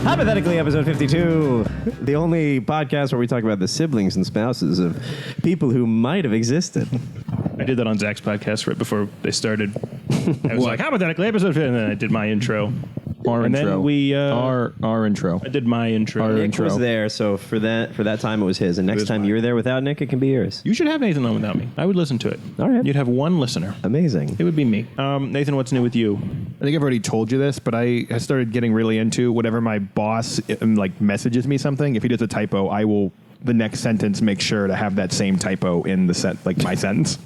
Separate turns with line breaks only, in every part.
Hoppothetically, episode 52, the only podcast where we talk about the siblings and spouses of people who might have existed.
I did that on Zach's podcast right before they started. I was like, Hoppothetically, episode 50, and then I did my intro.
Our
and
intro.
Then we,
our intro.
I did my intro.
Nick was there, so for that time it was his. And next time you're there without Nick, it can be yours.
You should have Nathan on without me. I would listen to it.
All right.
You'd have one listener.
Amazing.
It would be me. Nathan, what's new with you?
I think I've already told you this, but I started getting really into whatever my boss messages me something. If he does a typo, I will the next sentence make sure to have that same typo in the my sentence.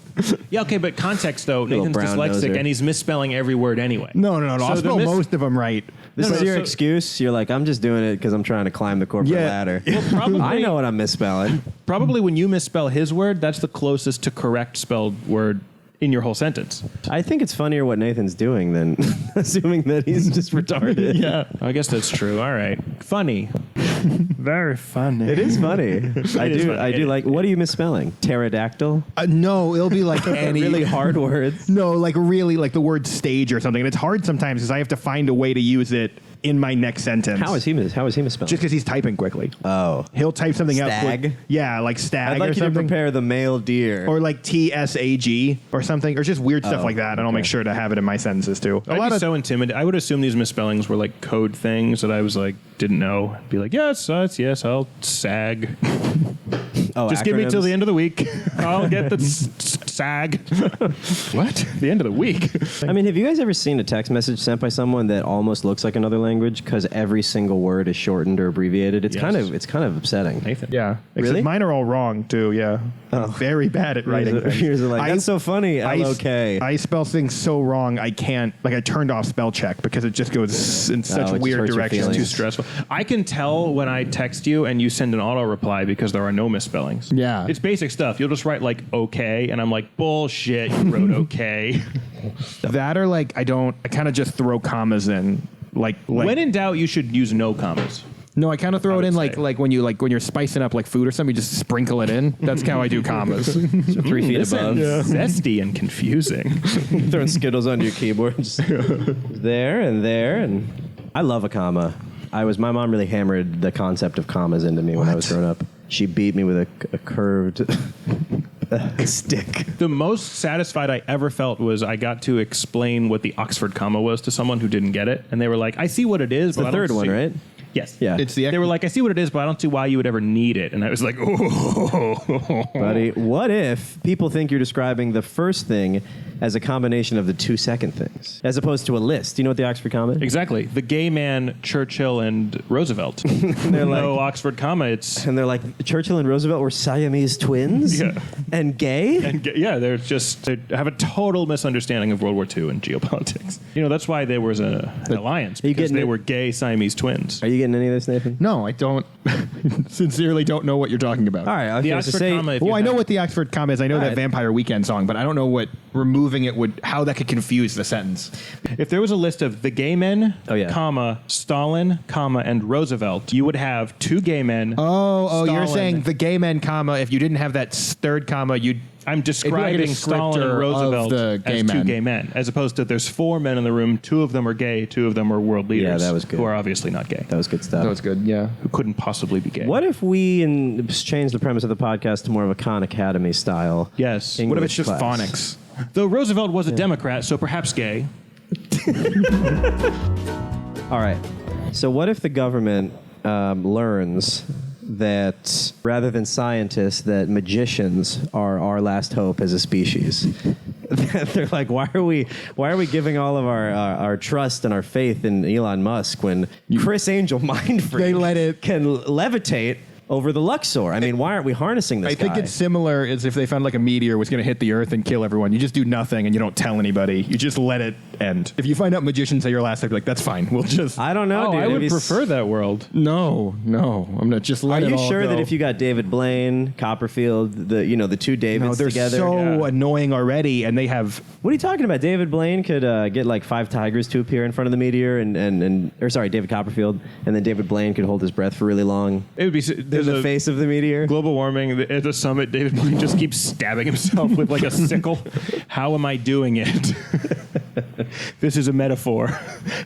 Yeah, okay, but context though, Nathan's dyslexic
noser.
and he's misspelling every word anyway.
No. I'll spell most of them right.
This is your excuse? You're like, I'm just doing it because I'm trying to climb the corporate ladder.
Well, probably,
I know what I'm misspelling.
Probably when you misspell his word, that's the closest to correct spelled word in your whole sentence.
I think it's funnier what Nathan's doing than assuming that he's just retarded.
Yeah, I guess that's true. All right. Funny. Very funny.
It is funny. I do like, what are you misspelling? Pterodactyl?
No, it'll be like any
really hard words.
No, like really like the word stage or something. And it's hard sometimes because I have to find a way to use it in my next sentence.
How is he misspelling?
Just because he's typing quickly.
Oh.
He'll type something out.
Stag?
Yeah, like stag
I'd like
or
you
something.
to prepare the male deer.
Or like TSAG or something, or just weird stuff like that. And I'll make sure to have it in my sentences too.
I'd be so intimidated. I would assume these misspellings were like code things that I was like, didn't know. I'd be like, yes, I'll sag. Just give me till the end of the week. I'll get the sag. What? The end of the week?
I mean, have you guys ever seen a text message sent by someone that almost looks like another language because every single word is shortened or abbreviated? It's kind of upsetting.
Nathan.
Yeah.
Really?
Except mine are all wrong too, yeah. I'm very bad at writing things.
Yours are like, that's so funny, L-O-K.
I spell things so wrong, I can't, like I turned off spell check because it just goes in such
it just
weird
hurts your
directions.
feelings.
Too stressful. I can tell when I text you and you send an auto reply because there are no misspellings.
Yeah.
It's basic stuff. You'll just write like okay, and I'm like, bullshit, you wrote okay.
That or like I kind of just throw commas in. Like
when in doubt, you should use no commas.
No, I kind of throw it in
say.
like when you're spicing up like food or something, you just sprinkle it in. That's how I do commas.
So 3 feet above.
Zesty and confusing.
Throwing Skittles onto your keyboard. Just there and there. And I love a comma. My mom really hammered the concept of commas into me when I was growing up. She beat me with a curved stick.
The most satisfied I ever felt was I got to explain what the Oxford comma was to someone who didn't get it. And they were like, I see what it is.
It's the third one, right?
Yes.
Yeah.
They were like, I see what it is, but I don't see why you would ever need it. And I was like, oh.
Buddy, what if people think you're describing the first thing as a combination of the 2 second things, as opposed to a list? Do you know what the Oxford comma is?
Exactly. The gay man, Churchill, and Roosevelt.
They're like,
no Oxford comma. It's
and they're like, Churchill and Roosevelt were Siamese twins?
Yeah.
And gay?
they have a total misunderstanding of World War II and geopolitics. You know, that's why there was an alliance, because they were gay Siamese twins.
Are you getting any of this, Nathan?
No, I don't. Sincerely don't know what you're talking about.
All right, I was
The
going to
Oxford
say...
comma,
Well, I know what the Oxford comma is. I know
All
that
right.
Vampire Weekend song, but I don't know what removing it how that could confuse the sentence.
If there was a list of the gay men, comma, Stalin, comma, and Roosevelt, you would have 2 gay men.
Oh, you're
Stalin.
saying the gay men comma. If you didn't have that third comma,
I'm describing Stalin and
descriptor
Roosevelt
of the gay
as 2
men.
gay men, as opposed to there's 4 men in the room, 2 of them are gay, 2 of them are world leaders.
Yeah, that was good.
Who are obviously not gay.
That was good stuff.
That was good, yeah.
Who couldn't possibly be gay.
What if we change the premise of the podcast to more of a Khan Academy style?
Yes.
What if it's just
class?
phonics?
Though Roosevelt was a Democrat, so perhaps gay.
All right. So what if the government learns that rather than scientists, that magicians are our last hope as a species? They're like, why are we giving all of our trust and our faith in Elon Musk when Chris Angel Mind Freak can levitate over the Luxor? I mean, why aren't we harnessing this
I think
guy?
it's similar as if they found like a meteor was going to hit the Earth and kill everyone. You just do nothing and you don't tell anybody. You just let it end. If you find out magicians are your last, I'd be like, that's fine. We'll just...
I don't know, dude.
I would
If
prefer that world.
No. I'm not just let
Are
it
you
all
sure
go.
that if you got David Blaine, Copperfield, the 2 Davids
they're
together...
so annoying already, and they have...
What are you talking about? David Blaine could get like 5 tigers to appear in front of the meteor, David Copperfield, and then David Blaine could hold his breath for really long.
It would be
In
there's
the
a
face of the meteor.
global warming at the summit. David Blaine just keeps stabbing himself with like a sickle. How am I doing it? This is a metaphor.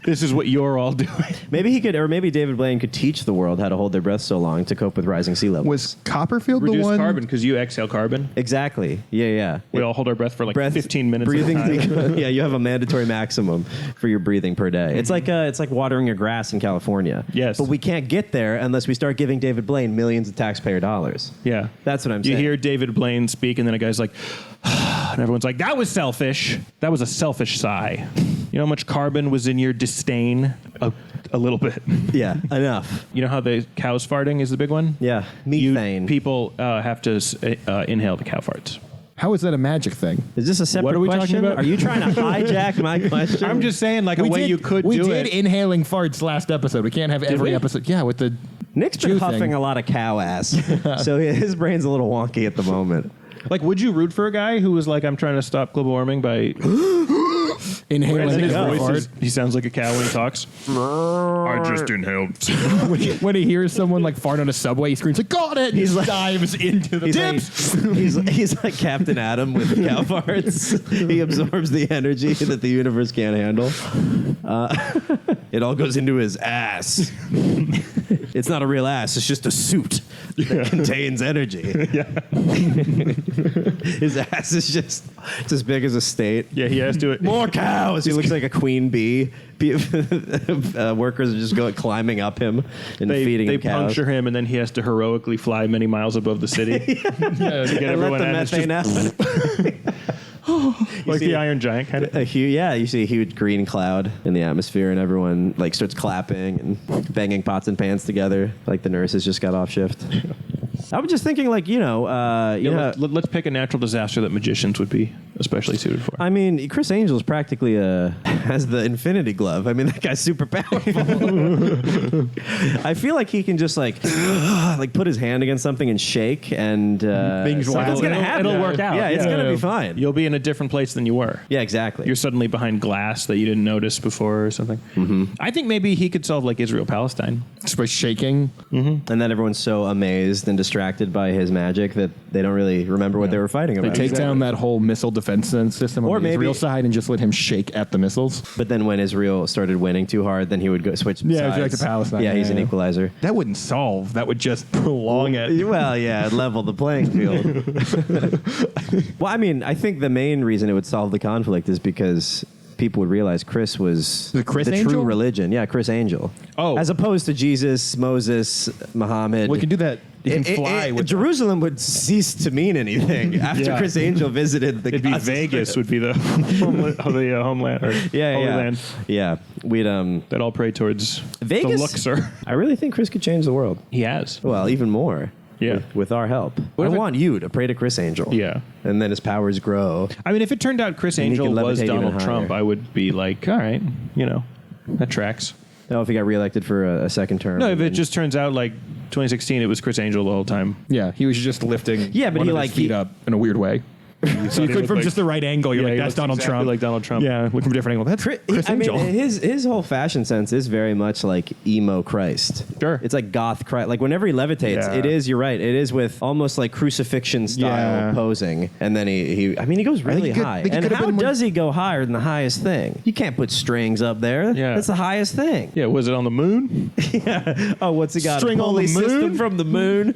This is what you're all doing.
Maybe he could, or maybe David Blaine could teach the world how to hold their breath so long to cope with rising sea levels.
Was Copperfield the
Reduce
one?
carbon because you exhale carbon.
Exactly. Yeah.
We all hold our breath for like 15 minutes.
Breathing.
at a time.
Yeah, you have a mandatory maximum for your breathing per day. It's like watering your grass in California.
Yes.
But we can't get there unless we start giving David Blaine millions of taxpayer dollars.
Yeah.
That's what I'm
You
saying.
hear David Blaine speak, and then a guy's like, and everyone's like, that was selfish. That was a selfish sigh. You know how much carbon was in your disdain? A little bit.
Yeah, enough.
You know how the cow's farting is the big one?
Yeah, methane.
People have to inhale the cow farts.
How is that a magic thing?
Is this a separate
What are we talking
question?
about?
Are you trying to hijack my question?
I'm just saying, like, a way you could
we
do
did
it.
inhaling farts last episode. We can't have every
we?
episode. Yeah, with the
Nick's been
Jew
huffing
thing.
a lot of cow ass, so his brain's a little wonky at the moment.
Like, would you root for a guy who was like, I'm trying to stop global warming by...
inhaling
And his
every
voice
fart.
is, he sounds like a cow when he talks. I just inhaled.
When he hears someone like fart on a subway, he screams like, "Got it!" He dives into the face.
He's like Captain Adam with cow farts. He absorbs the energy that the universe can't handle. It all goes into his ass. It's not a real ass. It's just a suit that contains energy. His ass is just it's as big as a state.
Yeah, he has to.
More cows. He looks like a queen bee. Workers are just climbing up him and feeding
They
him cows.
puncture him, and then he has to heroically fly many miles above the city to get
And let
everyone
the
out. It's just
methane out.
like the Iron Giant kind of.
You see a huge green cloud in the atmosphere, and everyone like starts clapping and banging pots and pans together, like the nurses just got off shift. I was just thinking, like,
Let's pick a natural disaster that magicians would be especially suited for.
I mean, Chris Angel is practically has the Infinity Glove. I mean, that guy's super powerful. I feel like he can just like put his hand against something and shake, and
Things will
something's
happen.
gonna happen.
It'll work out.
Yeah, it's
Yeah.
gonna be fine.
You'll be in a different place than you were.
Yeah, exactly.
You're suddenly behind glass that you didn't notice before or something. Mm-hmm. I think maybe he could solve like Israel-Palestine.
Just by shaking.
And then everyone's so amazed and distracted by his magic that they don't really remember what they were fighting
They
about.
take down that whole missile defense system
Or
on the
maybe-
Israel side and just let him shake at the missiles.
But then when Israel started winning too hard, then he would go switch sides.
back to Palestine.
Yeah, he's
Yeah,
an
yeah.
equalizer.
That wouldn't solve. That would just prolong it.
Well, yeah, level the playing field. Well, I mean, I think the main reason it would solve the conflict is because people would realize Chris was
The Chris
true
Angel?
religion. Yeah, Chris Angel.
Oh.
As opposed to Jesus, Moses, Muhammad.
We can do that. You can fly with
Jerusalem would cease to mean anything after
Yeah.
Chris Angel visited the
It'd be
Gaza
Vegas
Strip.
would be the homeland or
Yeah,
Holy
yeah.
Land.
Yeah, we'd
That all pray towards
Vegas?
the Luxor.
I really think Chris could change the world.
He has.
Well, even more.
Yeah.
With our help. I
if it-
want you to pray to Chris Angel.
Yeah.
And then his powers grow.
I mean, if it turned out Chris
And he
Angel
can
was
levitate even
Donald Trump,
higher.
I would be like, all right, that tracks.
Oh, if he got reelected for a second term.
No, if it just turns out like 2016, it was Chris Angel the whole time.
Yeah, he was just lifting
Yeah, but
one
he,
of
like,
his feet
he-
up in a weird way. So you could, from just the right angle, you're
Yeah,
like,
he
that's
looks
Donald
exactly
Trump.
like Donald Trump.
Yeah, look from a different angle. That's Chris
I mean,
Angel.
his whole fashion sense is very much like emo Christ.
Sure.
It's like goth Christ. Like whenever he levitates,
Yeah.
it is, you're right, it is with almost like crucifixion style
Yeah.
posing. And then he goes really
he could-
high.
I think he
And
could have
how
been more-
does he go higher than the highest thing? You can't put strings up there.
Yeah.
That's the highest thing.
Yeah, was it on the moon?
Oh, what's he got?
String
a
on
pulley
the moon?
system from the moon?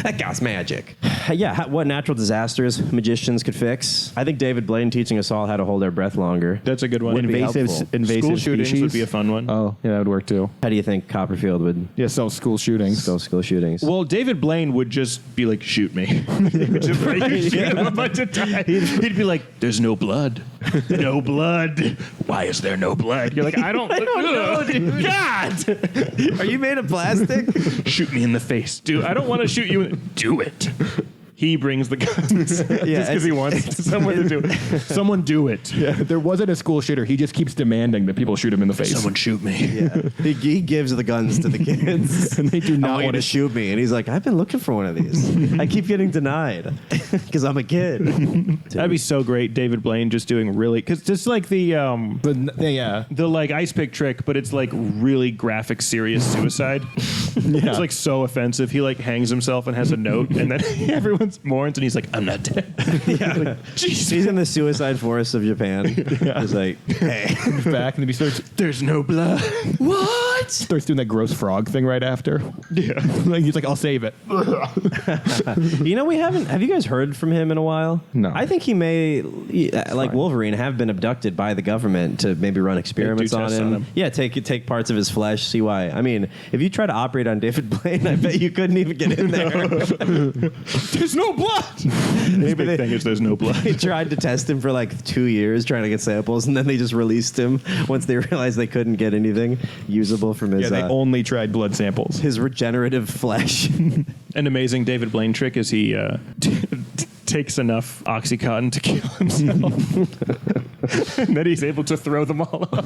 That guy's magic. Yeah, what natural disasters magicians could fix? I think David Blaine teaching us all how to hold our breath longer.
That's a good one.
Would be helpful.
School shootings
species.
would be a fun one.
Oh, yeah, that would work too.
How do you think Copperfield would
Yeah, so school shootings.
go school shootings?
Well, David Blaine would just be like, shoot me. He would just like, shoot him a bunch of times. He'd be like, there's no blood. No blood. Why is there no blood? You're like, I don't know, dude. God!
Are you made of plastic?
Shoot me in the face. Dude, I don't want to shoot you. Do it. He brings the guns just because he wants someone to do it. Someone do it.
Yeah, there wasn't a school shooter. He just keeps demanding that people shoot him in the face.
Someone shoot me.
Yeah. He gives the guns to the kids.
And they do
I
not
want you
want
to
to
shoot me. And he's like, I've been looking for one of these. I keep getting denied because I'm a kid.
That'd be so great. David Blaine just doing really, because just like the
yeah.
like ice pick trick, but it's like really graphic, serious suicide. It's like so offensive. He like hangs himself and has a note, and then everyone's mourns, and he's like, I'm not dead.
Yeah. He's in the suicide forest of Japan. He's like, hey.
Back and then he starts.
There's no blood.
What?
Starts doing that gross frog thing right after.
Yeah.
Like he's like, I'll save it.
We haven't. Have you guys heard from him in a while?
No.
I think he may, like Wolverine, have been abducted by the government to maybe run experiments on
tests
him.
on him.
Yeah, take parts of his flesh, see why. I mean, if you try to operate on David Blaine, I bet you couldn't even get in there.
There's no blood. His big thing is there's no blood.
They tried to test him for like 2 years, trying to get samples, and then they just released him once they realized they couldn't get anything usable from his.
Yeah, they only tried blood samples.
His regenerative flesh.
An amazing David Blaine trick is he takes enough Oxycontin to kill himself. And then he's able to throw them all up.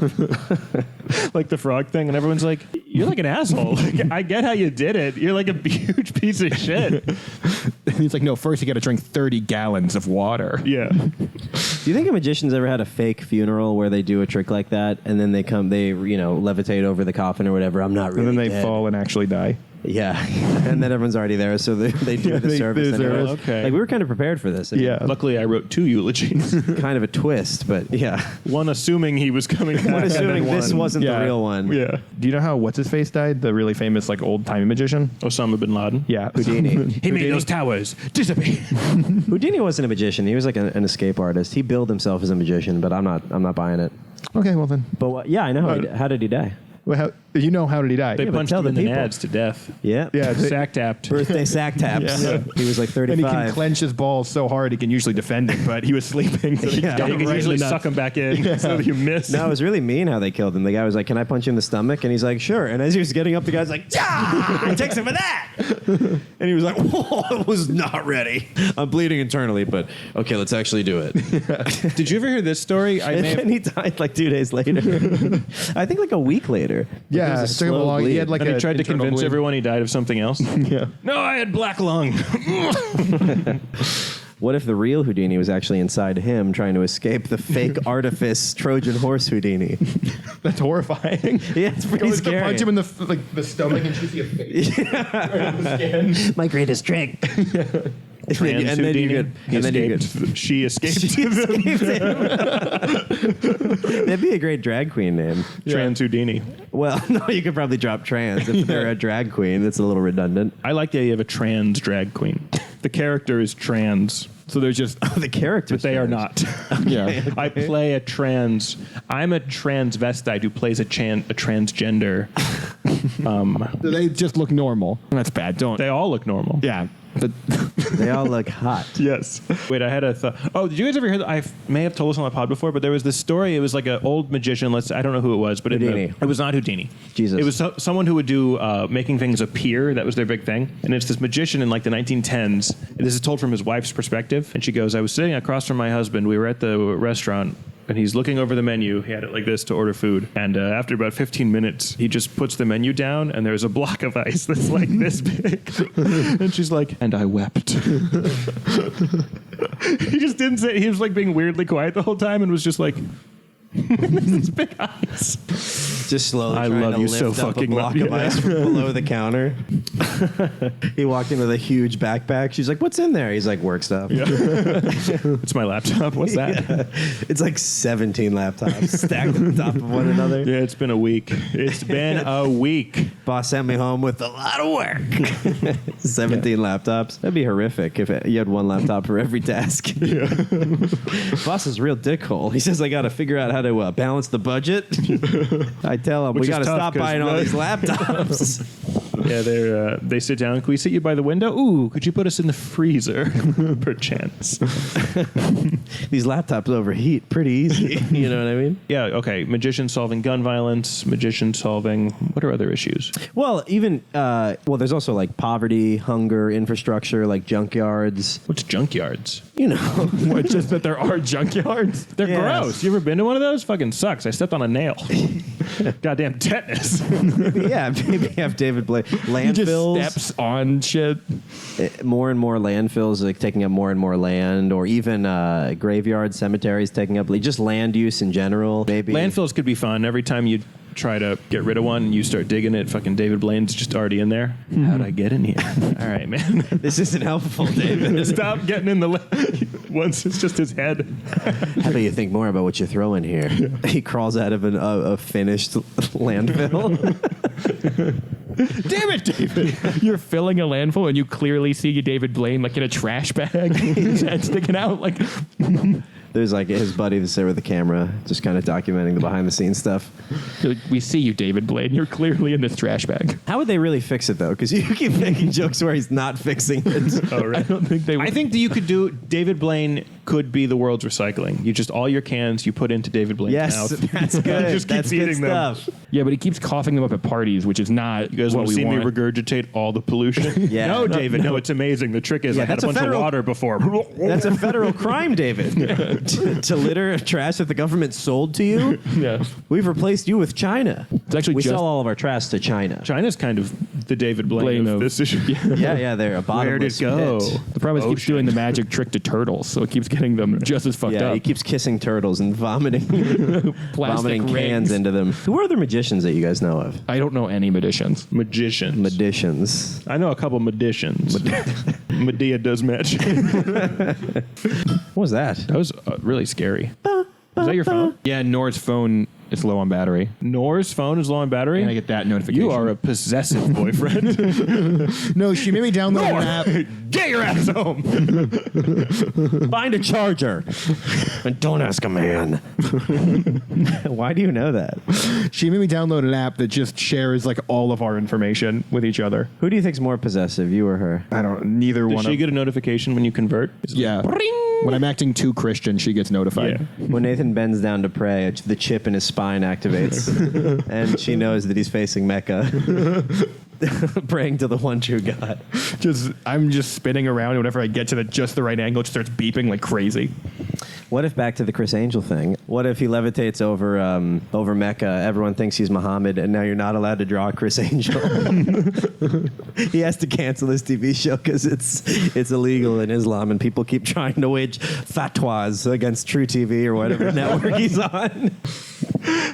Like the frog thing. And everyone's like, you're like an asshole. Like, I get how you did it. You're like a huge piece of shit.
And he's like, no, first you got to drink 30 gallons of water.
Yeah.
Do you think a magician's ever had a fake funeral where they do a trick like that and then they levitate over the coffin or whatever? I'm not really
And then they
dead.
fall and actually die.
Yeah. And then everyone's alady there, so they do the service.
the
anyways.
service.
Okay.
Like, we were kind of prepared for this.
Yeah.
Luckily, I wrote 2 eulogies.
Kind of a twist, but yeah.
One assuming he was coming back.
One assuming this
one.
wasn't
Yeah.
the real one.
Yeah.
Do you know how What's-His-Face died? The really famous, like, old-timey magician?
Osama bin Laden.
Yeah.
Houdini.
He made those towers disappear.
Houdini wasn't a magician. He was like an escape artist. He billed himself as a magician, but I'm not buying it.
Okay, well then.
But yeah, I know. How did he die?
Well, how did he die?
They
but
punched
tell
him in
the
the
people.
nads to death.
Yeah.
Yeah,
Sack tapped.
Birthday sack taps.
Yeah.
He was like
and he
35.
can clench his balls so hard he can usually defend it, but he was sleeping. So he
Yeah.
got
You
him
can
right
usually
in the nuts.
suck him back in so that you miss.
No, it was really mean how they killed him. The guy was like, "Can I punch you in the stomach?" And he's like, "Sure." And as he was getting up, the guy's like, "Yeah!" He takes him with that. And he was like, "Whoa, I was not ready. I'm bleeding internally, but okay, let's actually do it."
Did you ever hear this story?
And then he died like 2 days later. I think like a week later.
Yeah,
It was a
it took him
slow
long. He
bleed.
had like
Then he
a
tried to
internal
convince
bleed.
everyone he died of something else.
Yeah.
No, I had black lung.
What if the real Houdini was actually inside him trying to escape the fake artifice Trojan horse Houdini?
That's horrifying.
Yeah, it's pretty
Goes to
scary.
punch him in the stomach and you see a face.
My greatest trick.
Trans
and then you
Houdini.
get, and then you get.
She escaped.
She escaped him. That'd be a great drag queen name.
Trans Houdini.
Well, no, you could probably drop trans if they're a drag queen. That's a little redundant.
I like the idea of a trans drag queen. The character is trans,
So there's just
Oh, the characters.
but they are not.
yeah.
I play a trans. I'm a transvestite who plays a transgender.
They just look normal. That's bad. Don't.
They all look normal.
Yeah.
They all look hot.
Yes. Wait, I had a thought. Oh, did you guys ever hear that? I may have told this on the pod before, but there was this story. It was like an old magician. I don't know who it was, but
Houdini.
it was not Houdini.
Jesus.
It was someone who would do making things appear. That was their big thing. And it's this magician in like the 1910s. This is told from his wife's perspective. And she goes, I was sitting across from my husband. We were at the restaurant. And he's looking over the menu. He had it like this to order food. And after about 15 minutes, he just puts the menu down, and there's a block of ice that's like this big. And she's like, and I wept. He just didn't say. He was like being weirdly quiet the whole time and was just like, this big ice.
Just slowly
I
trying
love
to
you
lift
so
up
fucking
a block
much.
of ice from below the counter. He walked in with a huge backpack. She's like, "What's in there?" He's like, "Work stuff."
It's my laptop. What's that?
Yeah. It's like 17 laptops stacked on top of one another.
Yeah, it's been a week. It's been a week.
Boss sent me home with a lot of work. 17 laptops. That'd be horrific if you had one laptop for every task. Yeah. Boss is a real dickhole. He says, I got to figure out how to balance the budget. I tell him,
Which
we
is
got to
tough
stop
'cause
buying all these laptops.
Yeah, they sit down. Can we sit you by the window? Ooh, could you put us in the freezer? Perchance.
These laptops overheat pretty easy. You know what I mean?
Yeah, okay. Magician solving gun violence, magician solving, what are other issues?
Well, even, there's also like poverty, hunger, infrastructure, like junkyards.
What's junkyards?
You know.
It's just that there are junkyards.
They're
Yes.
gross. You ever been to one of those? Fucking sucks. I stepped on a nail. Goddamn tetanus.
Yeah, maybe have David Blake.
He
Landfills.
just steps on shit.
More and more landfills, like taking up more and more land, or even graveyards, cemeteries taking up just land use in general. Maybe
Landfills could be fun. Every time you try to get rid of one, and you start digging it. Fucking David Blaine's just already in there. How'd I get in here? All right, man.
This isn't helpful, David.
Stop getting in the once it's just his head.
How do you think more about what you throw in here? Yeah. He crawls out of a finished landfill.
Damn it, David! You're filling a landfill and you clearly see David Blaine like in a trash bag, his head sticking out. Like,
there's like his buddy that's there with the camera, just kind of documenting the behind the scenes stuff.
We see you, David Blaine. You're clearly in this trash bag.
How would they really fix it though? Because you keep making jokes where he's not fixing it.
Oh, right.
I don't think they would.
I think that you could do. David Blaine could be the world's recycling. You just all your cans you put into David Blaine's
Yes,
mouth.
that's good.
Just
that's
keeps
good
eating them.
stuff.
Yeah, but he keeps coughing them up at parties, which is not
You guys
what
want to
we
see
want.
me regurgitate all the pollution?
Yeah.
No,
No,
David. No, it's amazing. The trick is
Yeah,
I had a
that's a
bunch
federal-
of water before.
That's a federal crime, David. To litter trash that the government sold to you.
Yeah.
We've replaced you with China.
It's actually
we
just-
sell all of our trash to China.
China's kind of the David Blaine of this issue.
Yeah, they're a
Where'd
bottomless
it go?
pit.
The problem is he keeps
Ocean.
doing the magic trick to turtles, so it keeps getting them just as fucked
Yeah,
up.
he keeps kissing turtles and vomiting,
Plastic
vomiting
rings.
cans into them. Who are the magicians that you guys know of?
I don't know any magicians.
Magicians.
Magicians.
I know a couple magicians. Medea does magic.
What was that?
That was really scary. Is that your phone?
Yeah, Nora's phone is low on battery.
Nora's phone is low on battery?
And I get that notification.
You are a possessive boyfriend.
No, she made me download an app.
Get your ass home.
Find a charger. And don't ask a man. Why do you know that?
She made me download an app that just shares like all of our information with each other.
Who do you think's more possessive, you or her?
I don't. Neither
Does
one.
she get a notification when you convert?
Yeah. When I'm acting too Christian, she gets notified.
Yeah.
When Nathan bends down to pray, the chip in his spine activates, and she knows that he's facing Mecca, praying to the one true God.
I'm just spinning around, and whenever I get to just the right angle, it starts beeping like crazy.
What if, back to the Chris Angel thing, what if he levitates over Mecca, everyone thinks he's Muhammad, and now you're not allowed to draw Chris Angel? He has to cancel his TV show because it's illegal in Islam, and people keep trying to wage fatwas against True TV or whatever network he's on.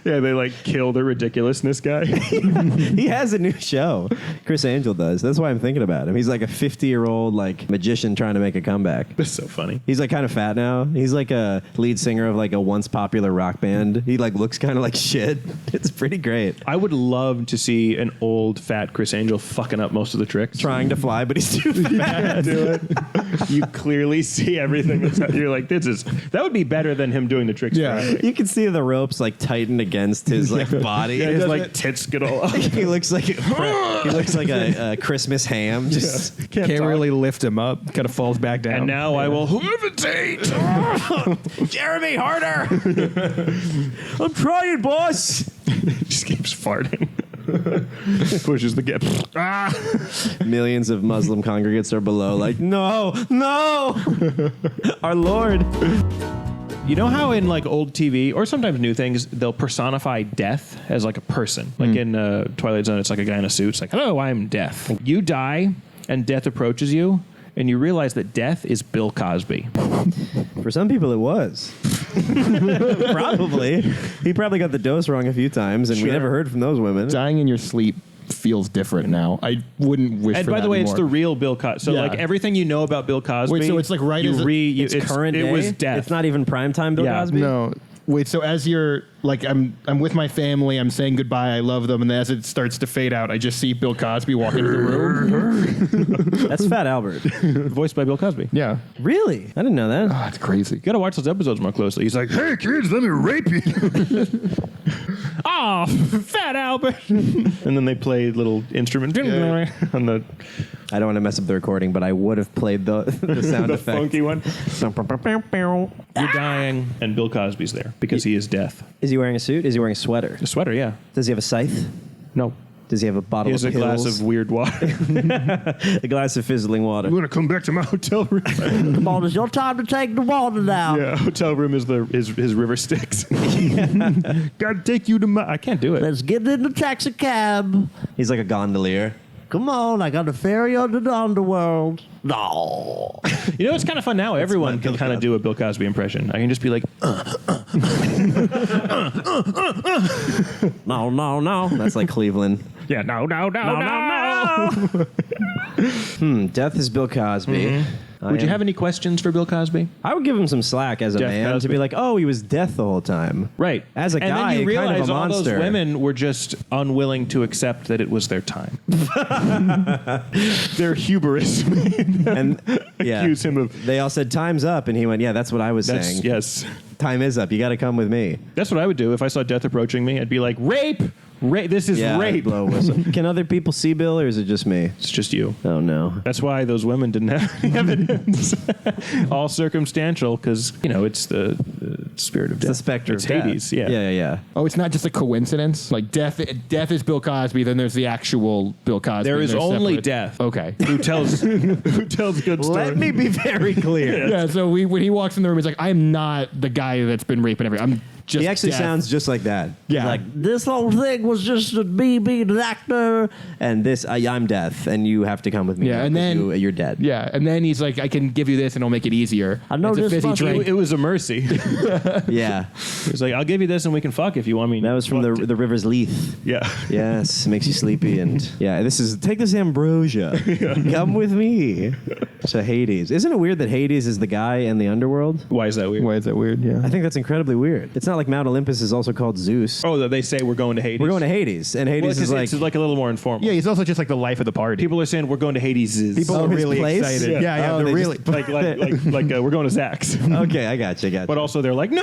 Yeah, they like kill the ridiculousness guy.
He has a new show. Chris Angel does. That's why I'm thinking about him. He's like a 50-year-old like magician trying to make a comeback.
That's so funny.
He's like kind of fat now. He's like a lead singer of like a once popular rock band. He like looks kind of like shit. It's pretty great.
I would love to see an old fat Chris Angel fucking up most of the tricks.
Trying to fly, but he's too fat.
Do it. You clearly see everything. You're like, that would be better than him doing the tricks.
Yeah.
forever.
You can see the ropes like tighten against his like body.
Yeah, his like tits get all up.
He looks like a Christmas ham. Just
Can't
talk.
really lift him up. Kind of falls back down.
And now I will levitate.
Jeremy, harder! I'm trying, boss.
Just keeps farting. Pushes the gap.
Millions of Muslim congregates are below, like, no, our Lord.
You know how in like old TV or sometimes new things, they'll personify death as like a person. Like in Twilight Zone, it's like a guy in a suit. It's like, hello, I'm Death. You die and death approaches you and you realize that death is Bill Cosby.
For some people, it was. Probably. He probably got the dose wrong a few times, and we
Sure.
never heard from those women.
Dying in your sleep feels different now. I wouldn't wish
And
for
by
that
the way,
anymore.
it's the real Bill Cosby. So
Yeah.
like everything you know about Bill Cosby.
Wait, so it's like right
you
as a-
It's current day.
It was death.
It's not even primetime Bill Cosby.
No. Wait, so as you're like I'm with my family, I'm saying goodbye, I love them, and then as it starts to fade out, I just see Bill Cosby walk into the room.
That's Fat Albert.
voiced by Bill Cosby.
Yeah.
Really? I didn't know that.
Oh, it's crazy.
You gotta watch those episodes more closely. He's like, hey kids, let me rape you. Oh, Fat Albert. And then they play little instrument on the
I don't want to mess up the recording, but I would have played the sound
the
effect.
funky one. You're dying, and Bill Cosby's there because he is death.
Is he wearing a suit? Is he wearing a sweater?
A sweater, yeah.
Does he have a scythe?
No.
Does he have a bottle
He has
of
a
pills?
glass of weird water.
A glass of fizzling water.
I'm gonna come back to my hotel room.
Come on, it's your time to take the water now.
Yeah, hotel room is his river Styx. Gotta take you to my. I can't do it.
Let's get in the taxi cab. He's like a gondolier. Come on, I got to ferry you to the underworld. No.
You know, it's kind of fun now. Everyone can kind of do a Bill Cosby impression. I can just be like,
No. That's like Cleveland.
yeah, no.
Death is Bill Cosby.
Would you have any questions for Bill Cosby?
I would give him some slack as a
Death
man
Cosby.
to be like, oh, he was death the whole time.
Right.
As a guy,
and then you
kind
realize
of a
all
monster.
those women were just unwilling to accept that it was their time. Their hubris
And yeah,
accuse him of.
they all said, time's up. And he went, yeah, that's what I was saying.
Yes.
Time is up. You got to come with me.
That's what I would do if I saw death approaching me. I'd be like, rape. This is
Yeah,
rape.
blow a whistle. Can other people see Bill, or is it just me?
It's just you.
Oh, no.
That's why those women didn't have any evidence. All circumstantial, because, it's the spirit of death.
It's the specter
It's
of death.
Hades, yeah.
Yeah.
Oh, it's not just a coincidence. Like death is Bill Cosby. Then there's the actual Bill Cosby.
There
and
is
they're
only
separate.
death.
Okay.
Who tells good stories.
Let me be very clear.
Yeah. So when he walks in the room, he's like, "I'm not the guy that's been raping everyone. I'm just."
He actually
death."
sounds just like that.
Yeah.
He's like, this whole thing was just me being an actor, and this, I'm death, and you have to come with me.
Yeah,
now,
and
'cause
then-
you're dead.
Yeah, and then he's like, "I can give you this, and it'll make it easier."
I know
It's a
this
fizzy
fucking-
drink.
It was a mercy.
Yeah.
It's like, I'll give you this and we can fuck if you want me.
That was from the River's Leith.
Yeah.
Yes, makes you sleepy, and yeah, take this ambrosia. Come with me to Hades. Isn't it weird that Hades is the guy in the underworld?
Why is that weird?
Why is that weird? Yeah.
I think that's incredibly weird. It's not like Mount Olympus is also called Zeus.
Oh, they say we're going to Hades.
We're going to Hades, and Hades is like
it's like a little more informal.
Yeah, he's also just like the life of the party.
People are saying we're going to Hades.
People
Oh,
are
his
really
place?
excited. Yeah,
Oh,
they're
they
really.
just-
like we're going to Zach's.
Okay, I got you.
But also they're like, no.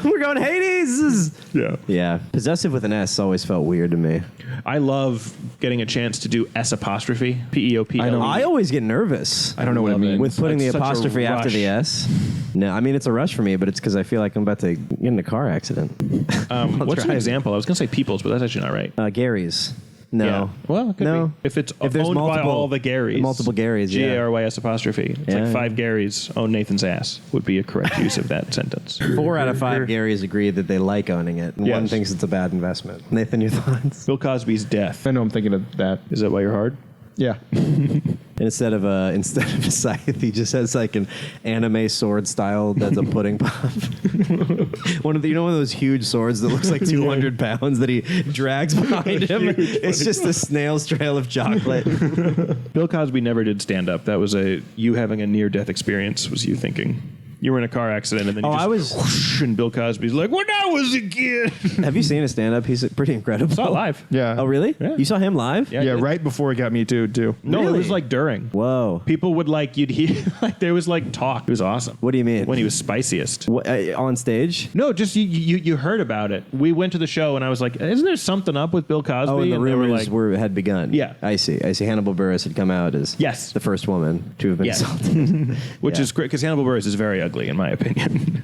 we're going to Hades.
Yeah.
Yeah, possessive with an S always felt weird to me.
I love getting a chance to do S apostrophe P-E-O-P.
I know.
I always get nervous
I don't know what it
love it.
means.
with putting
It's
the
such a
apostrophe after
rush.
the S. No, I mean it's a rush for me, but it's because I feel like I'm about to get in a car accident.
What's an
drive.
example? I was going to say Peoples, but that's actually not right.
Gary's. No.
Yeah. Well, it could
No.
be. If it's
If there's
owned by
multiple-
all the Garys.
multiple Garys, yeah.
G-A-R-Y-S apostrophe. It's
Yeah.
like 5 Garys own Nathan's ass would be a correct use of that sentence.
4 out of 5 Garys agree that they like owning it, and
Yes.
one thinks it's a bad investment. Nathan, your thoughts?
Bill Cosby's death.
I know I'm thinking of that.
Is that why you're hard?
Yeah.
And instead of a scythe, he just has like an anime sword style that's a pudding pop. One of those huge swords that looks like 200 pounds that he drags behind him. It's just a snail's trail of chocolate.
Bill Cosby never did stand up. That was you having a near-death experience was you thinking. You were in a car accident and then you
Oh,
just
I was-
whoosh, and Bill Cosby's like, when I was a kid.
Have you seen his stand-up? He's pretty incredible.
Saw it live.
Yeah.
Oh, really?
Yeah.
You saw him live?
Yeah, I
Yeah,
did.
right before it got me too.
No, it
Really?
was like during.
Whoa.
People would you'd hear, there was talk. It was awesome.
What do you mean?
When he was spiciest.
What, on stage?
No, just you heard about it. We went to the show and I was like, isn't there something up with Bill Cosby?
Oh, and the
they were
rumors
like,
had begun.
Yeah.
I see. Hannibal Buress had come out as
Yes.
the first woman to have been
Yes.
assaulted.
which
Yeah.
is great because Hannibal Buress is very ugly in my opinion.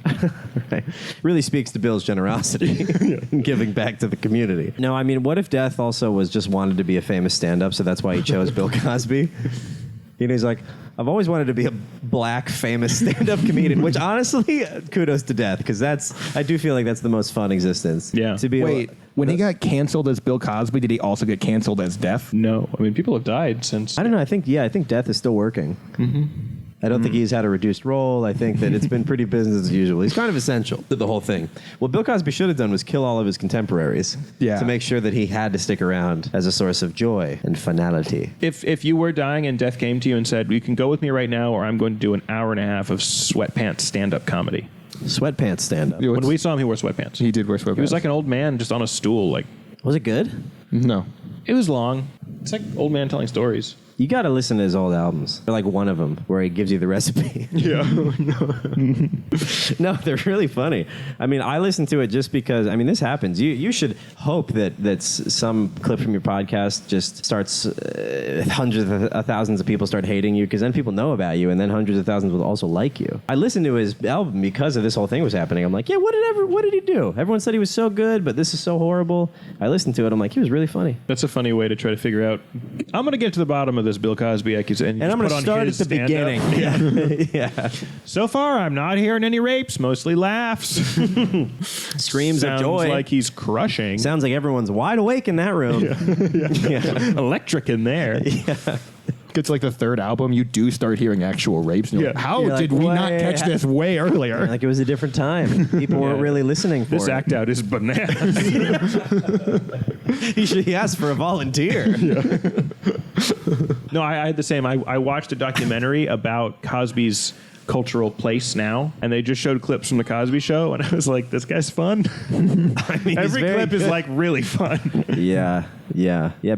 Right. Really speaks to Bill's generosity in giving back to the community. No, I mean, what if Death also was just wanted to be a famous stand-up, so that's why he chose Bill Cosby? He's like, I've always wanted to be a black famous stand-up comedian, which honestly, kudos to Death, because I do feel like that's the most fun existence.
Yeah.
To be
Wait, when he got canceled as Bill Cosby, did he also get canceled as Death?
No, I mean people have died since.
I don't know. I think Death is still working. Mm-hmm. I don't think he's had a reduced role. I think that it's been pretty business as usual. He's kind of essential to the whole thing. What Bill Cosby should have done was kill all of his contemporaries
Yeah.
to make sure that he had to stick around as a source of joy and finality.
If you were dying and death came to you and said, you can go with me right now or I'm going to do an hour and a half of sweatpants stand-up comedy.
Sweatpants stand-up.
Yeah,
When we saw him, he wore sweatpants.
He did wear sweatpants.
He was like an old man just on a stool.
Was it good?
No.
It was long. It's like old man telling stories.
You got to listen to his old albums. They're like one of them where he gives you the recipe.
Yeah.
No, they're really funny. I mean, I listen to it just because, I mean, this happens. You should hope that some clip from your podcast just starts, hundreds of thousands of people start hating you, because then people know about you, and then hundreds of thousands will also like you. I listened to his album because of this whole thing was happening. I'm like, yeah, what did he do? Everyone said he was so good, but this is so horrible. I listened to it. I'm like, he was really funny.
That's a funny way to try to figure out. I'm going to get to the bottom of of this Bill Cosby accusation.
And I'm going to start at the beginning. Yeah.
So far, I'm not hearing any rapes, mostly laughs.
Screams
Sounds
of joy.
like he's crushing.
Sounds like everyone's wide awake in that room. Yeah.
Electric in there.
Gets like the third album, you do start hearing actual rapes. And you're like, how
You're
did
like,
we not
"Way-
catch this way earlier?
Like it was a different time. People weren't really listening for
This
it.
act out is bananas.
He asked for a volunteer.
No, I had the same. I watched a documentary about Cosby's cultural place now, and they just showed clips from the Cosby Show, and I was like, this guy's fun. Every clip is like really fun.
Yeah.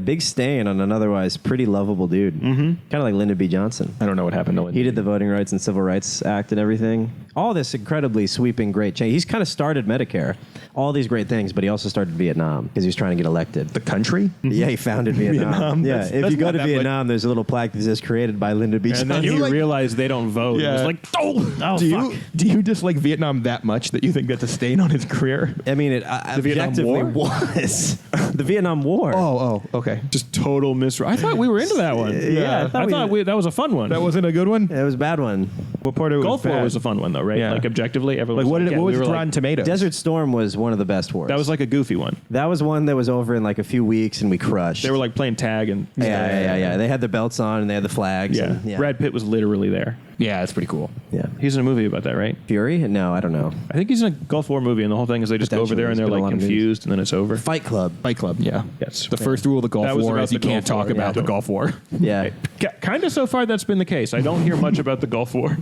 Big stain on an otherwise pretty lovable dude. Mm-hmm. Kind of like Lyndon B. Johnson.
I don't know what happened to Lindsay.
He did the Voting Rights and Civil Rights Act and everything. All this incredibly sweeping, great change. He's kind of started Medicare, all these great things, but he also started Vietnam because he was trying to get elected.
The country?
Yeah, he founded Vietnam. Yeah,
That's-
if
that's
you go
not
to
that
Vietnam, there's a little plaque that says created by Lyndon B.
And then
Johnson.
you realize they don't vote.
Yeah.
It's like, oh,
Do you dislike Vietnam that much that you think that's a stain on his career?
I mean, it
Vietnam
objectively
War?
was. The Vietnam War.
Oh, okay.
just total I thought we were into that one.
Yeah, I thought
that was a fun one.
That wasn't a good one?
It was a bad one.
What part of it
Gulf
was
War
bad?
was a fun one though, right?
Yeah.
Like objectively, everyone
Like,
was
what was
we were
its
like-
Rotten Tomatoes?
Desert Storm was one of the best wars.
That was like a goofy one.
That was one that was over in like a few weeks and we crushed.
They were like playing tag and
Yeah. They had the belts on and they had the flags.
yeah.
And,
Brad Pitt was literally there.
Yeah, it's pretty cool.
Yeah.
He's in a movie about that, right?
Fury? No, I don't know.
I think he's in a Gulf War movie, and the whole thing is they just go over there and they're
Potentially.
like
There's been a lot of
confused, and then it's over.
Fight Club.
Fight Club, yeah.
Yes.
The first rule of the Gulf
That was
War
about
is you
the
can't
Gulf
talk
War,
about
yeah.
the Gulf War.
Yeah.
Kind of so far that's been the case. I don't hear much about the Gulf War.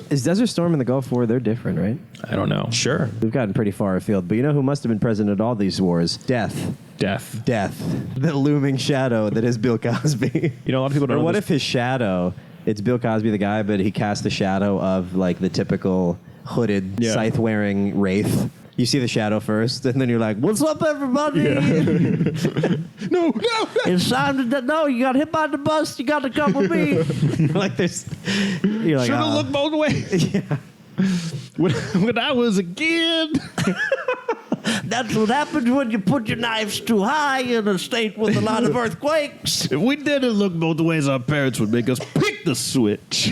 Is Desert Storm and the Gulf War, they're different, right?
I don't know.
Sure.
We've gotten pretty far afield. But you know who must have been present at all these wars? Death.
Death.
The looming shadow that is Bill Cosby.
You know, a lot of people don't
Or
know
what
this-
if his shadow, it's Bill Cosby the guy, but he cast the shadow of like the typical hooded,
Yeah.
scythe-wearing wraith. You see the shadow first, and then you're like, what's up, everybody?
No.
It's time to... No, you got hit by the bus. You got to come with me. Like there's... You're like,
Should have looked both ways.
Yeah.
When I was a kid.
That's what happens when you put your knives too high in a state with a lot of earthquakes.
If we didn't look both ways, our parents would make us pick the switch.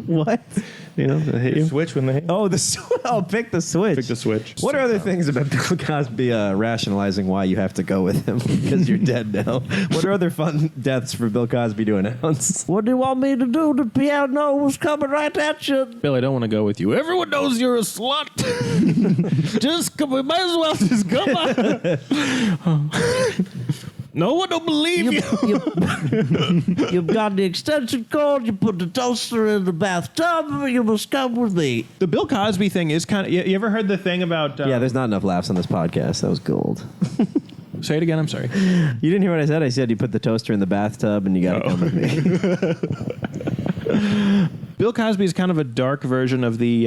What?
You know, they hit you.
Switch when they...
Oh, pick the switch.
Pick the switch.
What are other things about Bill Cosby rationalizing why you have to go with him because you're dead now? What are other fun deaths for Bill Cosby to announce? What do you want me to do? The piano was coming right at you.
Bill, I don't want to go with you. Everyone knows you're a slut. Just come. We might as well just come on. No one will believe you.
You've got the extension cord. You put the toaster in the bathtub. You must come with me.
The Bill Cosby thing is kind of. You ever heard the thing about?
Yeah, there's not enough laughs on this podcast. That was gold.
Say it again. I'm sorry.
You didn't hear what I said? I said you put the toaster in the bathtub and you got to come with me.
Bill Cosby is kind of a dark version of the.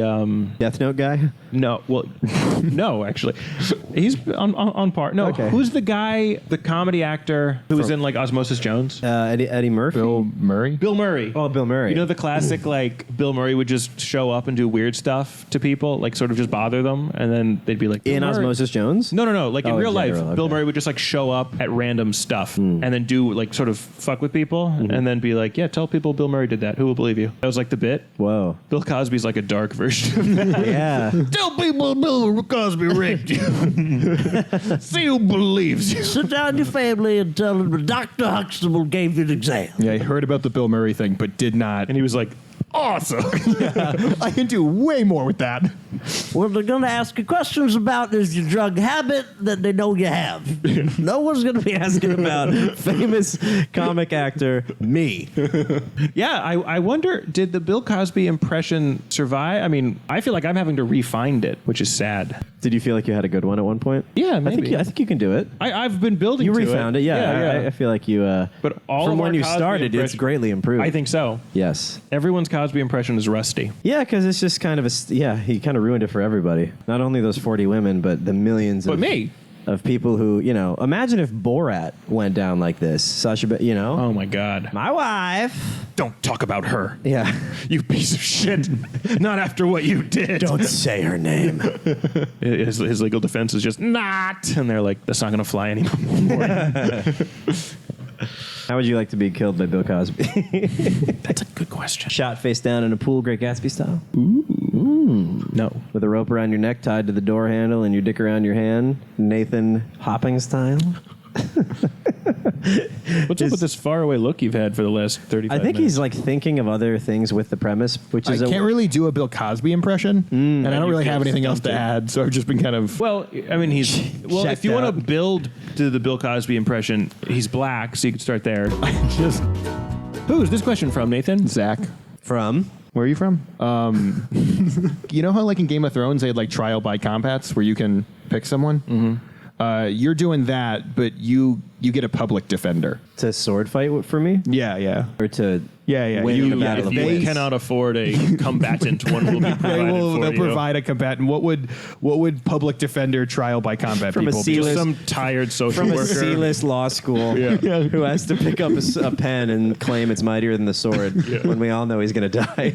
Death Note guy?
No, well, no, actually, he's on par. No,
Okay.
who's the guy, the comedy actor who was in like Osmosis Jones?
Eddie Murphy?
Bill Murray?
Bill Murray.
Oh, Bill Murray.
You know the classic, like, Bill Murray would just show up and do weird stuff to people, like, sort of just bother them, and then they'd be like,
in
Bill Murray.
Osmosis Jones?
No. Like, in
Oh,
real
in
life,
general,
Bill
okay.
Murray would just, like, show up at random stuff and then do, like, sort of fuck with people and then be like, yeah, tell people Bill Murray did that. Who will believe you? That was, like, the bit.
Whoa.
Bill Cosby's, like, a dark version of that.
Yeah.
Tell people Bill Cosby raped you. See who believes you.
Sit down your family and tell them Dr. Huxtable gave you an exam.
Yeah, I heard about the Bill Murray thing, but did not.
And he was like, awesome.
I can do way more with that.
What they're going to ask you questions about is your drug habit that they know you have.
No one's going to be asking about famous comic actor me.
Yeah, I wonder, did the Bill Cosby impression survive? I mean, I feel like I'm having to re-find it, which is sad.
Did you feel like you had a good one at one point?
Yeah,
I
maybe.
think you can do it.
I've been building
You
to
refound it. Yeah.
yeah.
I feel like you.
But all
from
of our
when you
Cosby
started, it's
impression-
greatly improved.
I think so.
Yes.
Everyone's Cosby impression is rusty.
Yeah, because it's just kind of he kind of ruined it for everybody. Not only those 40 women, but the millions
But me.
of people who, imagine if Borat went down like this. Sasha,
Oh my God.
my wife.
Don't talk about her.
Yeah.
You piece of shit. Not after what you did.
Don't say her name.
His legal defense is just not. And they're like, that's not going to fly anymore.
How would you like to be killed by Bill Cosby?
That's a good question.
Shot face down in a pool, Great Gatsby style?
No.
With a rope around your neck tied to the door handle and your dick around your hand, Nathan Hopping style?
What's up with this faraway look you've had for the last 35
I think
minutes?
he's like thinking of other things with the premise, which is
I can't really do a Bill Cosby impression, and I don't really have anything else to add, so I've just been kind of...
Well, I mean, well, if you want to build to the Bill Cosby impression, he's black, so you could start there.
just
Who's this question from, Nathan?
Zach.
from.
Where are you from? You know how like in Game of Thrones they had like trial by combats where you can pick someone? Mm-hmm. You're doing that, but you get a public defender.
To sword fight for me?
Yeah.
Or to
Yeah.
win the
Yeah,
battle
if
of
you
wits?
cannot afford a combatant, one will be provided for
They'll
you.
provide a combatant. What would public defender trial by combat
From a
people
C
be?
Just some tired social
From a
worker.
C-list law school who has to pick up a pen and claim it's mightier than the sword when we all know he's going to die.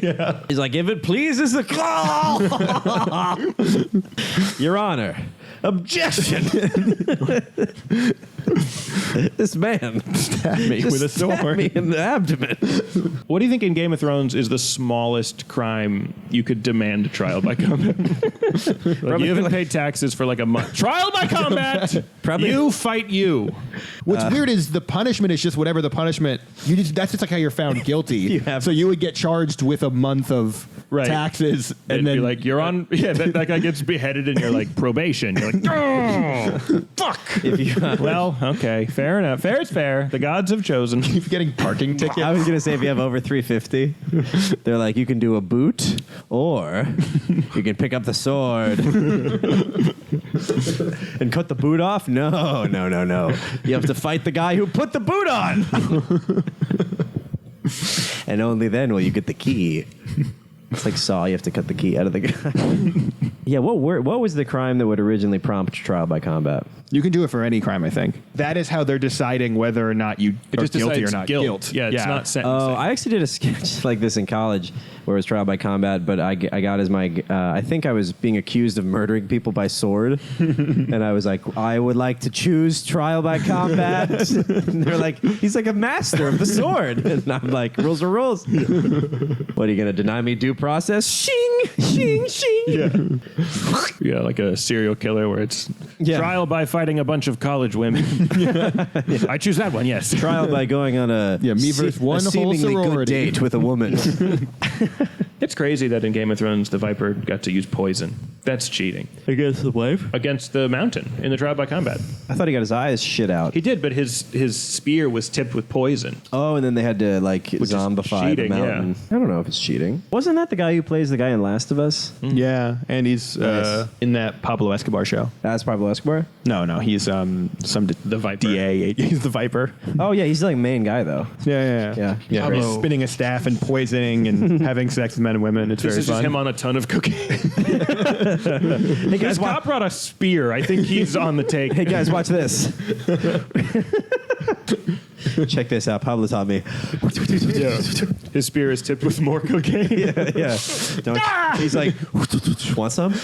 He's like, if it pleases the call, Your Honor, objection. This man
Stabbed me with a
stabbed
sword.
me in the abdomen.
What do you think in Game of Thrones is the smallest crime you could demand a trial by combat? Like, you haven't paid taxes for like a month. Trial by combat.
Probably-
You fight you.
What's weird is the punishment is just whatever the punishment. That's just like how you're found guilty. So you would get charged with a month of taxes,
And
then
be like, you're on. Yeah, that guy gets beheaded, and you're like probation. You're like, oh, fuck.
If you,
Well, okay, fair enough. Fair is fair. The gods have chosen.
keep getting parking tickets.
I was going to say, if you have over 350, they're like, you can do a boot or you can pick up the sword and cut the boot off. No. You have to fight the guy who put the boot on. And only then will you get the key. It's like Saw, you have to cut the key out of the guy. Yeah, what was the crime that would originally prompt trial by combat?
You can do it for any crime, I think. That is how they're deciding whether or not you are
just
guilty or
decides
not.
guilt. Yeah, it's not sentencing.
Oh, I actually did a sketch like this in college where it was trial by combat, but I got as my, I think I was being accused of murdering people by sword. And I was like, I would like to choose trial by combat. And they're like, he's like a master of the sword. And I'm like, rules are rules. What, are you going to deny me due process? Shing, shing, shing.
Yeah, like a serial killer where it's
Yeah.
trial by fighting a bunch of college women. I choose that one, yes.
Trial by going on a,
me versus one
a
whole
seemingly good
sorority.
date with a woman.
It's crazy that in Game of Thrones, the Viper got to use poison. That's cheating.
Against the wife?
Against the Mountain in the trial by combat.
I thought he got his eyes shit out.
He did, but his spear was tipped with poison.
Oh, and then they had to like
is
zombify
cheating,
the mountain. I don't know if it's cheating. Wasn't that the guy who plays the guy in Last of Us?
Yeah, and he's
Nice.
in that Pablo Escobar show.
That's Pablo Escobar.
No, he's the
Viper.
DA. He's the Viper.
Oh yeah, he's like main guy though.
Yeah.
Yeah.
He's
Great.
spinning a staff and poisoning and having sex with men and women. It's
This
very
is just
fun.
him on a ton of cocaine.
Hey
This
guys,
cop brought a spear. I think he's on the take.
hey guys, watch this. Check this out. Pablo taught me.
Yeah. His spear is tipped with more cocaine.
Yeah. He's like, want some?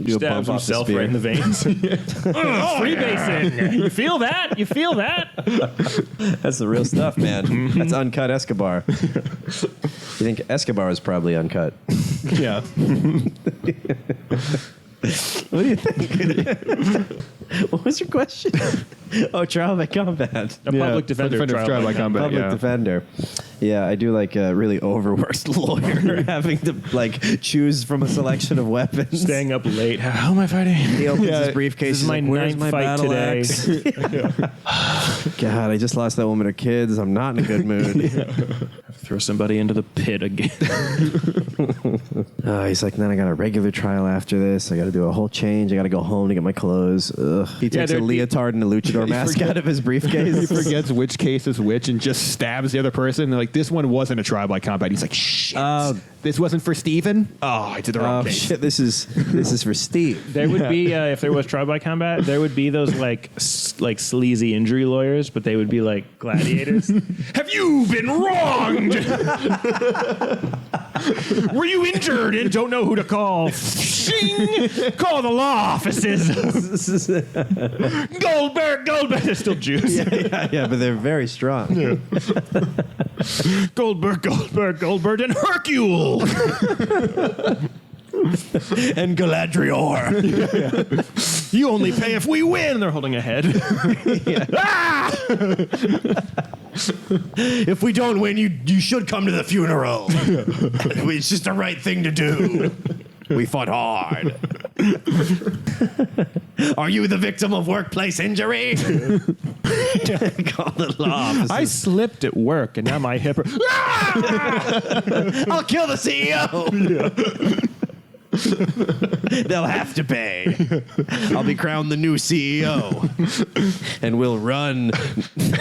Do a
Stabs
bump off the
himself
spear.
right in the veins. Freebasing. You feel that? You feel that?
That's the real stuff, man. That's uncut Escobar. You think Escobar is probably uncut?
Yeah.
What do you think? What was your question? Oh, trial by combat.
A public defender trial by
combat.
Public
yeah.
defender. Yeah, I do like a really overworked lawyer having to like choose from a selection of weapons.
Staying up late. How am I fighting?
He opens his briefcase.
This is my
he's like, where's
ninth
my
fight
battle
today.
axe? God, I just lost that woman her kids. I'm not in a good mood.
Throw somebody into the pit again.
He's like, then I got a regular trial after this. I got to do a whole change. I got to go home to get my clothes. Ugh. He takes a
there'd be-
leotard and a luchador mask out of his
He
briefcase.
forgets which case is which and just stabs the other person. They're like, this one wasn't a trial by combat. He's like, shit. This wasn't for Steven? Oh, I did the wrong
Oh
case.
shit! This is for Steve.
There would be, if there was trial by combat, there would be those like sleazy injury lawyers, but they would be like gladiators. Have you been wronged?
Were you injured and don't know who to call? Shing! Call the law offices. Goldberg. They're still Jews.
Yeah, but they're very strong.
Goldberg, and Hercule.
And Galadriel.
You only pay if we win. They're holding a head. Ah!
If we don't win, you should come to the funeral. It's just the right thing to do. We fought hard. Are you the victim of workplace injury? Call the law officers.
I slipped at work, and now my hip.
I'll kill the CEO. They'll have to pay. I'll be crowned the new CEO, and we'll run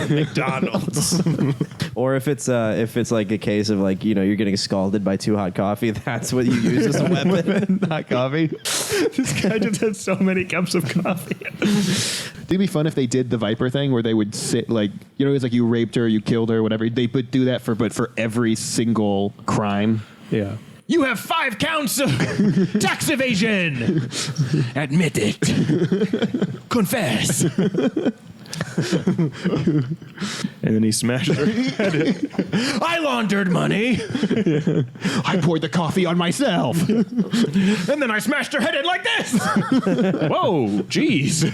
McDonald's. Or if it's like a case of like you're getting scalded by too hot coffee, that's what you use as a weapon.
Hot coffee.
This guy just had so many cups of coffee.
It'd be fun if they did the Viper thing where they would sit like it's like you raped her, you killed her, whatever. They would do that for every single crime.
Yeah. You have 5 counts of tax evasion. Admit it. Confess. And then he smashed her head. I laundered money.
I poured the coffee on myself.
And then I smashed her head in like this. Whoa, jeez.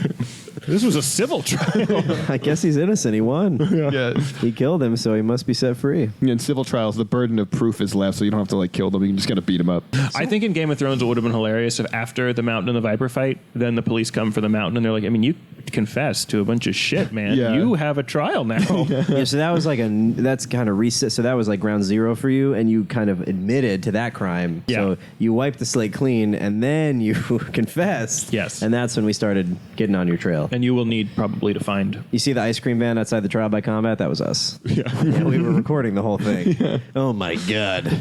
This was a civil trial.
I guess he's innocent. He won.
Yeah.
He killed him, so he must be set free.
In civil trials, the burden of proof is less, so you don't have to like kill them. You can just kind of beat them up.
I think in Game of Thrones it would have been hilarious if after the Mountain and the Viper fight, then the police come for the Mountain and they're like, I mean, you confessed to a bunch of shit, man.
Yeah.
You have a trial now.
Yeah, so that was like that's kind of reset. So that was like ground zero for you, and you kind of admitted to that crime.
Yeah.
So you wiped the slate clean, and then you confessed.
Yes.
And that's when we started getting on your trail.
And you will need probably to find.
You see the ice cream van outside the Trial by Combat? That was us. Yeah, we were recording the whole thing. Yeah. Oh my God.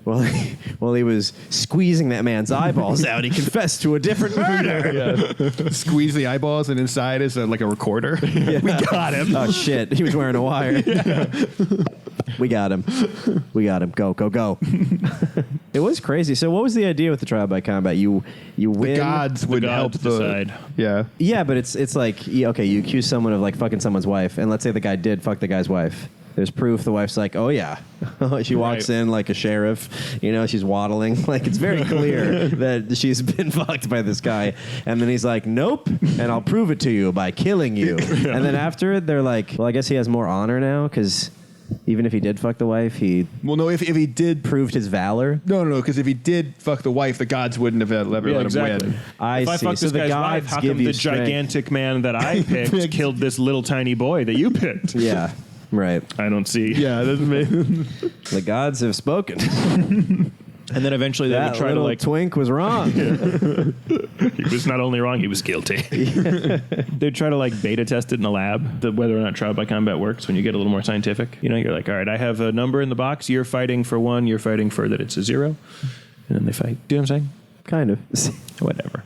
Well, he was squeezing that man's eyeballs out. He confessed to a different murder.
Yeah. Squeeze the eyeballs, and inside is like a recorder.
Yeah.
We got him.
Oh shit! He was wearing a wire. Yeah. We got him. Go. It was crazy. So what was the idea with the Trial by Combat? You win.
The gods would help
decide.
Yeah.
Yeah, but it's like, okay, you accuse someone of like fucking someone's wife, and let's say the guy did fuck the guy's wife. There's proof. The wife's like, oh yeah. She walks in like a sheriff. She's waddling. Like, it's very clear that she's been fucked by this guy. And then he's like, nope, and I'll prove it to you by killing you. And then after it, they're like, well, I guess he has more honor now, because even if he did fuck the wife, he
if he did
proved his valor.
No, because if he did fuck the wife, the gods wouldn't have ever let him win.
If I
see.
fucked
So
this
the
guy's
gods
wife, how
give
come
you
the
strength.
gigantic man that I picked killed this little tiny boy that you picked?
Yeah, right.
I don't see.
Yeah, it doesn't make
The gods have spoken.
And then eventually they
That
would try to
little
like.
twink was wrong.
He was not only wrong, he was guilty. They'd try to like beta test it in the lab, whether or not Trial by Combat works when you get a little more scientific. You're like, all right, I have a number in the box. You're fighting for 1. You're fighting for that it's a 0. And then they fight. Do you know what I'm saying?
Kind of.
Whatever.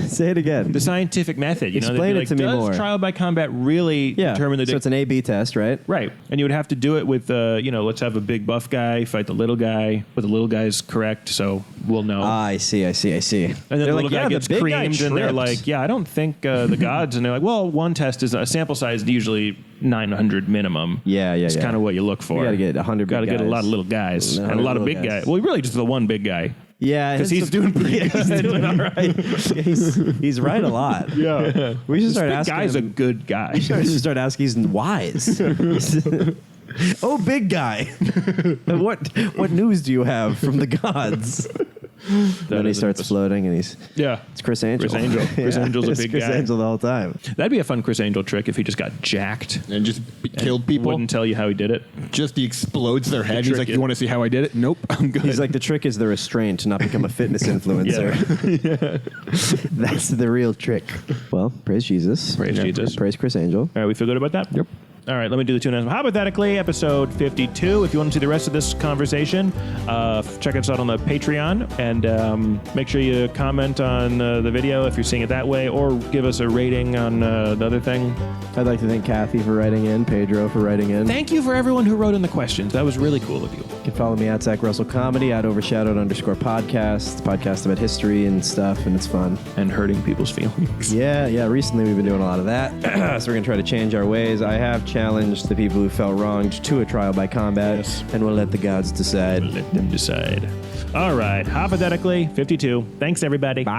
Say it again.
The scientific method.
Explain
they'd be
it to me
does
more.
Trial by Combat really determine the
So it's an A/B test, right?
Right. And you would have to do it with, let's have a big buff guy fight the little guy, but the little guy's correct, so we'll know.
I see.
And then the little guy gets creamed, and they're like, yeah, I don't think the gods. And they're like, well, one test is a sample size is usually 900 minimum.
Yeah.
It's kind of what you look for.
You got to get 100
Got to
big
get a
guys.
lot of little guys and a
100
lot of
little
big
guys.
guys. Well, really just the one big guy.
Yeah,
Because he's doing pretty good.
He's doing all right. He's right a lot.
Yeah.
We should start
This big
asking
guy's a
him.
good guy.
We should start asking. He's wise. Oh, big guy. What news do you have from the gods? Then he starts floating, and it's Chris Angel.
Chris Angel. Chris Angel's a
It's
big
Chris
guy.
Angel the whole time.
That'd be a fun Chris Angel trick if he just got jacked.
and just killed people.
Wouldn't tell you how he did it.
Just he explodes their head. He's
trick
like,
it.
you want to see how I did it? Nope, I'm good.
He's like, the trick is the restraint to not become a fitness influencer. That's the real trick. Well, praise Jesus.
Praise Jesus.
Praise Chris Angel.
All right, we feel good about that? Yep. All right, let me do the two announcements. Hypothetically, episode 52. If you want to see the rest of this conversation, check us out on the Patreon, and make sure you comment on the video if you're seeing it that way, or give us a rating on the other thing.
I'd like to thank Kathy for writing in, Pedro for writing in.
Thank you for everyone who wrote in the questions. That was really cool of you.
You can follow me at Zach Russell Comedy, at Overshadowed_podcast. Podcast about history and stuff, and it's fun.
And hurting people's feelings.
Yeah. Recently, we've been doing a lot of that. So we're going to try to change our ways. I have challenged the people who felt wronged to a trial by combat, and we'll let the gods decide.
Let them decide. All right. Hoppothetically, 52. Thanks, everybody.
Bye.